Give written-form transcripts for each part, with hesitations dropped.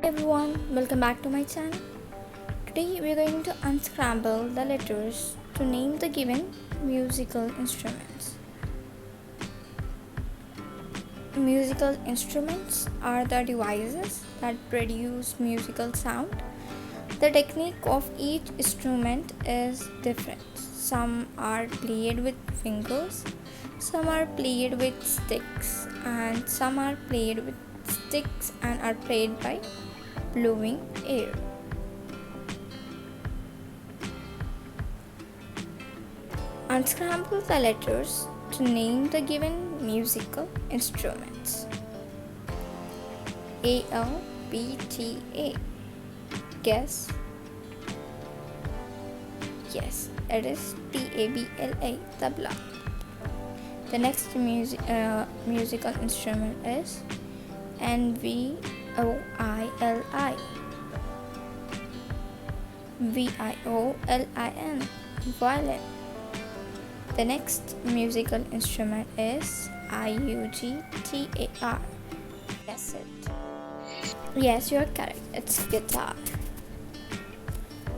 Everyone, welcome back to my channel. Today we are going to unscramble the letters to name the given musical instruments. Musical instruments are the devices that produce musical sound. The technique of each instrument is different. Some are played with fingers, some are played with sticks, and some are played with sticks and are played by blowing air. Unscramble the letters to name the given musical instruments. A-L-B-T-A. Guess. Yes, it is T-A-B-L-A, tabla. The next musical instrument is N-V-O-I-L-I. V-I-O-L-I-N, violin. The next musical instrument is I-U-G-T-A-R. Guess it. Yes, you're correct. It's guitar.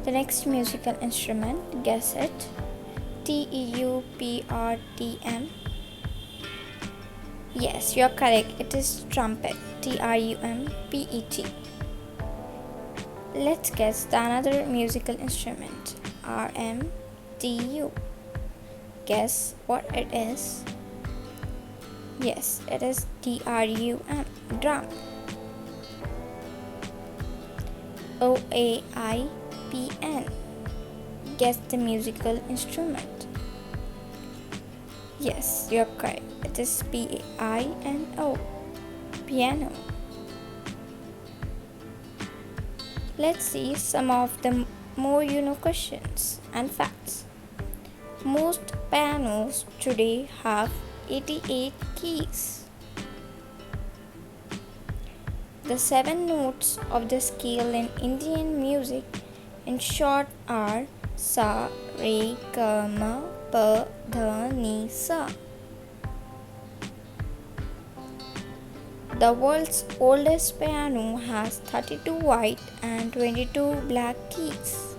The next musical instrument, guess it. T-E-U-P-R-T-M. Yes, you're correct. It is trumpet. T-R-U-M-P-E-T. Let's guess the another musical instrument. R-M-D-U. Guess what it is? Yes, it is D-R-U-M, drum. O-A-I-P-N. Guess the musical instrument. Yes, you're correct. It is P-A-I-N-O, piano. Let's see some of the more questions and facts. Most pianos today have 88 keys. The 7 notes of the scale in Indian music in short are sa, re, ga, ma, pa, dha, ni, sa. The world's oldest piano has 32 white and 22 black keys.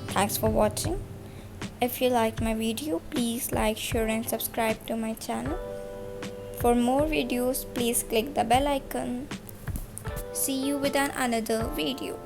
Thanks for watching. If you like my video, please like, share and subscribe to my channel. For more videos, please click the bell icon. See you with another video.